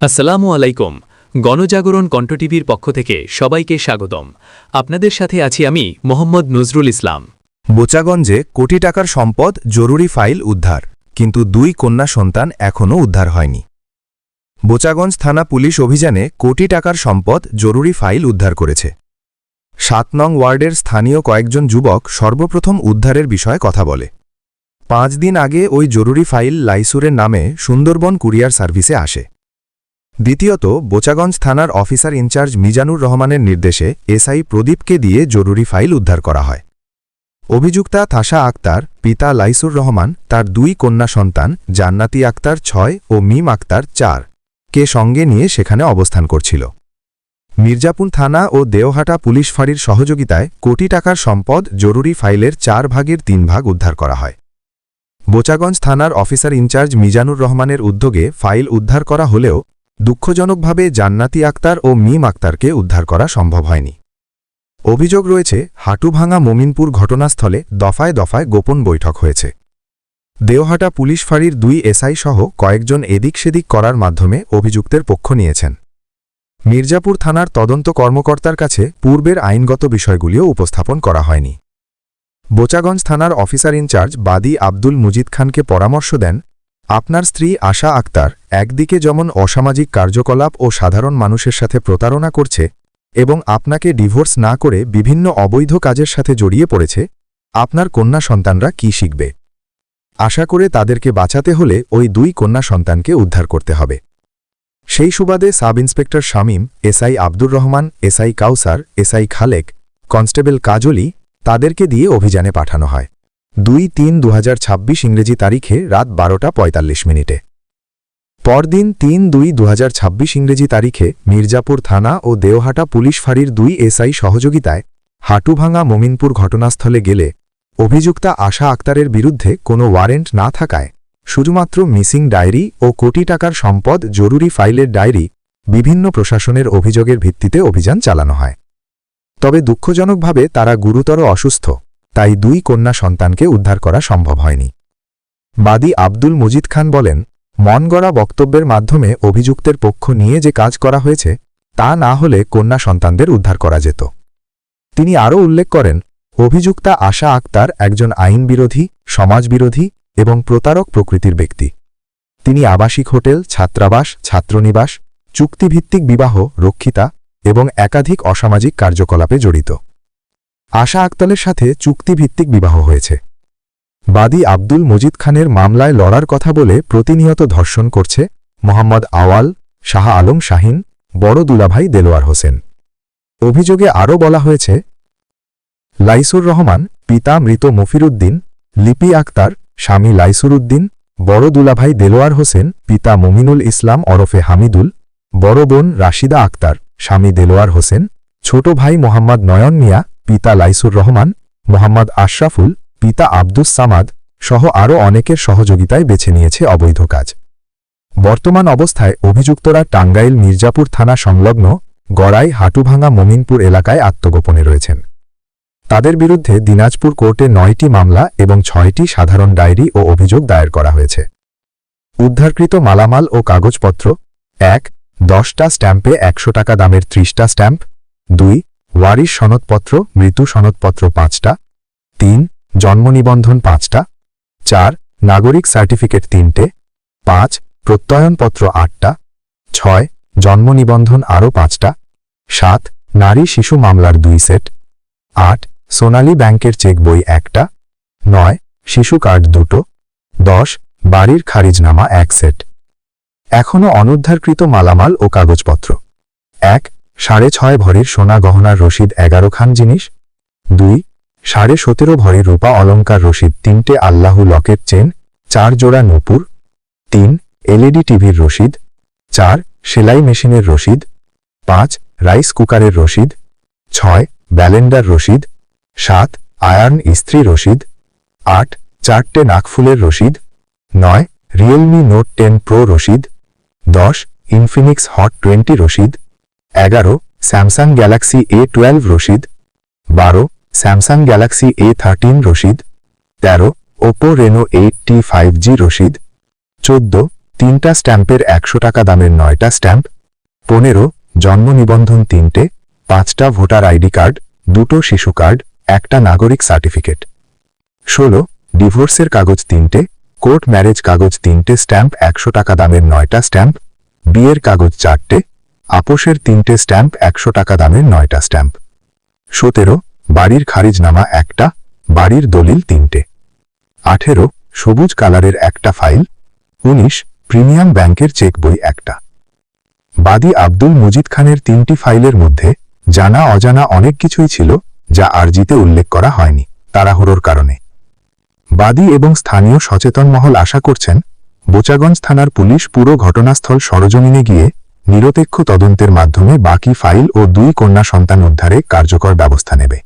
আসসালামু আলাইকুম। গণজাগরণ কণ্ঠ টিভির পক্ষ থেকে সবাইকে স্বাগতম। আপনাদের সাথে আছি আমি মোহাম্মদ নজরুল ইসলাম। বোচাগঞ্জে কোটি টাকার সম্পদ জরুরি ফাইল উদ্ধার, কিন্তু 2 কন্যা সন্তান এখনও উদ্ধার হয়নি। বোচাগঞ্জ থানা পুলিশ অভিযানে কোটি টাকার সম্পদ জরুরি ফাইল উদ্ধার করেছে। 7 নং ওয়ার্ডের স্থানীয় কয়েকজন যুবক সর্বপ্রথম উদ্ধারের বিষয়ে কথা বলে। 5 দিন আগে ওই জরুরি ফাইল লাইসুরের নামে সুন্দরবন কুরিয়ার সার্ভিসে আসে। দ্বিতীয়ত, বোচাগঞ্জ থানার অফিসার ইনচার্জ মিজানুর রহমানের নির্দেশে এসআই প্রদীপকে দিয়ে জরুরি ফাইল উদ্ধার করা হয়। অভিযুক্তা থাশা আক্তার, পিতা লাইসুর রহমান, তার 2 কন্যা সন্তান জান্নাতি আক্তার 6 ও মিম আক্তার 4 কে সঙ্গে নিয়ে সেখানে অবস্থান করছিল। মির্জাপুর থানা ও দেওহাটা পুলিশ ফাঁড়ির সহযোগিতায় কোটি টাকার সম্পদ জরুরি ফাইলের 4 ভাগের 3 ভাগ উদ্ধার করা হয়। বোচাগঞ্জ থানার অফিসার ইনচার্জ মিজানুর রহমানের উদ্যোগে ফাইল উদ্ধার করা হলেও দুঃখজনকভাবে জান্নাতি আক্তার ও মিম আক্তারকে উদ্ধার করা সম্ভব হয়নি। অভিযোগ রয়েছে, হাটুভাঙা মোমিনপুর ঘটনাস্থলে দফায় দফায় গোপন বৈঠক হয়েছে। দেওহাটা পুলিশ ফাঁড়ির 2 এসআই সহ কয়েকজন এদিক সেদিক করার মাধ্যমে অভিযুক্তের পক্ষ নিয়েছেন। মির্জাপুর থানার তদন্ত কর্মকর্তার কাছে পূর্বের আইনগত বিষয়গুলিও উপস্থাপন করা হয়নি। বোচাগঞ্জ থানার অফিসার ইনচার্জ বাদী আব্দুল মুজিদ খানকে পরামর্শ দেন, আপনার স্ত্রী আশা আক্তার একদিকে যেমন অসামাজিক কার্যকলাপ ও সাধারণ মানুষের সাথে প্রতারণা করছে এবং আপনাকে ডিভোর্স না করে বিভিন্ন অবৈধ কাজের সাথে জড়িয়ে পড়েছে, আপনার কন্যা সন্তানরা কি শিখবে? আশা করে তাদেরকে বাঁচাতে হলে ওই 2 কন্যা সন্তানকে উদ্ধার করতে হবে। সেই সুবাদে sub inspector Shamim, SI Abdur Rahman, SI Kausar, SI Khalek, constable Kajli তাদেরকে দিয়ে অভিযানে পাঠানো হয়। 2-3-2026 ইংরেজি তারিখে রাত 12:45। পরদিন 3-2-2026 ইংরেজি তারিখে মির্জাপুর থানা ও দেওহাটা পুলিশ ফাঁড়ির 2 এসআই সহযোগিতায় হাটুভাঙা মোমিনপুর ঘটনাস্থলে গেলে অভিযুক্তা আশা আক্তারের বিরুদ্ধে কোনো ওয়ারেন্ট না থাকায় শুধুমাত্র মিসিং ডায়েরি ও কোটি টাকার সম্পদ জরুরি ফাইলের ডায়েরি বিভিন্ন প্রশাসনের অভিযোগের ভিত্তিতে অভিযান চালানো হয়। তবে দুঃখজনকভাবে তারা গুরুতর অসুস্থ, তাই 2 কন্যা সন্তানকে উদ্ধার করা সম্ভব হয়নি। বাদী আব্দুল মুজিদ খান বলেন, মন গড়া বক্তব্যের মাধ্যমে অভিযুক্তের পক্ষ নিয়ে যে কাজ করা হয়েছে তা না হলে কন্যা সন্তানদের উদ্ধার করা যেত। তিনি আরও উল্লেখ করেন, অভিযুক্তা আশা আক্তার একজন আইনবিরোধী, সমাজবিরোধী এবং প্রতারক প্রকৃতির ব্যক্তি। তিনি আবাসিক হোটেল, ছাত্রাবাস, ছাত্রনিবাস, চুক্তিভিত্তিক বিবাহ, রক্ষিতা এবং একাধিক অসামাজিক কার্যকলাপে জড়িত। আশা আক্তারের সাথে চুক্তিভিত্তিক বিবাহ হয়েছে। বাদী আব্দুল মজিদ খানের মামলায় লড়ার কথা বলে প্রতিনিয়ত ধর্ষণ করছে মোহাম্মদ আওয়াল, শাহ আলম শাহিন, বড় দুলাভাই দেলোয়ার হোসেন। অভিযোগে আরও বলা হয়েছে, লাইসুর রহমান, পিতা মৃত মফিরুদ্দিন, লিপি আক্তার, স্বামী লাইসুর উদ্দিন, বড় দুলাভাই দেলোয়ার হোসেন, পিতা মমিনুল ইসলাম ওরফে হামিদুল, বড় বোন রাশিদা আক্তার, স্বামী দেলোয়ার হোসেন, ছোট ভাই মোহাম্মদ নয়ন মিয়া, পিতা লাইসুর রহমান, মোহাম্মদ আশরাফুল, পিতা আব্দুস সামাদ সহ আরও অনেকের সহযোগিতায় বেছে নিয়েছে অবৈধ কাজ। বর্তমান অবস্থায় অভিযুক্তরা টাঙ্গাইল মির্জাপুর থানা সংলগ্ন গড়াই হাটুভাঙা মোমিনপুর এলাকায় আত্মগোপনে রয়েছেন। তাদের বিরুদ্ধে দিনাজপুর কোর্টে 9টি মামলা এবং 6টি সাধারণ ডায়েরি ও অভিযোগ দায়ের করা হয়েছে। উদ্ধারকৃত মালামাল ও কাগজপত্র: 1. 10টা স্ট্যাম্পে 100 টাকা দামের 30টা স্ট্যাম্প। 2. ওয়ারিশ সনদপত্র, মৃত্যু সনদপত্র 5টা। 3. জন্ম নিবন্ধন 5টা। 4. নাগরিক সার্টিফিকেট 3টে। 5. প্রত্যয়নপত্র 8টা। 6. জন্ম নিবন্ধন আরও 5টা। 7. নারী শিশু মামলার 2 সেট। 8. সোনালী ব্যাংকের চেক বই 1টা। 9. শিশু কার্ড 2টো। 10. বাড়ির খারিজনামা 1 সেট। এখনও অনুদ্ধারকৃত মালামাল ও কাগজপত্র: 1. 6.5 ভরির সোনা গহনার রসিদ 11 খান জিনিস। 2. 17.5 ভরির রূপা অলঙ্কার রসিদ 3টে আল্লাহু লকেট চেন 4 জোড়া নূপুর। 3. এলইডি টিভির রসিদ। 4. সেলাই মেশিনের রসিদ। 5. রাইস কুকারের রসিদ। 6. ব্যালেন্ডার রসিদ। 7. আয়রন ইস্ত্রি রসিদ। 8. 4টে নাকফুলের রসিদ। 9. রিয়েলমি নোট 10 প্রো রসিদ। 10. ইনফিনিক্স হট 20 রসিদ। 11. স্যামসাং গ্যালাক্সি A12 রসিদ। 12. স্যামসাং গ্যালাক্সি A13 রসিদ। 13. ওপো রেনো 8T 5G রসিদ। 14. 3টা স্ট্যাম্পের 100 টাকা দামের 9টা স্ট্যাম্প। 15 জন্ম নিবন্ধন 3টে, 5টা ভোটার আইডি কার্ড, 2টো শিশু কার্ড, 1টা নাগরিক সার্টিফিকেট। 16 ডিভোর্সের কাগজ 3টে, কোর্ট ম্যারেজ কাগজ 3টে স্ট্যাম্প 100 টাকা দামের 9টা স্ট্যাম্প, বিয়ের কাগজ 4টে, আপোষের 3টে স্ট্যাম্প 100 টাকা দামের 9টা স্ট্যাম্প। 17 বাড়ির খারিজনামা 1টা, বাড়ির দলিল 3টে। 18 সবুজ কালারের 1টা ফাইল। 19 প্রিমিয়াম ব্যাংকের চেক বই 1টা। বাদী আব্দুল মজিদ খানের 3টি ফাইলের মধ্যে জানা অজানা অনেক কিছুই ছিল যা আরজিতে উল্লেখ করা হয়নি তাড়াহুড়োর কারণে। বাদী এবং স্থানীয় সচেতন মহল আশা করছেন বোচাগঞ্জ থানার পুলিশ পুরো ঘটনাস্থল সরজমিনে গিয়ে নিরপেক্ষ তদন্তের মাধ্যমে বাকি ফাইল ও 2 কন্যা সন্তান উদ্ধারে কার্যকর ব্যবস্থা নেবে।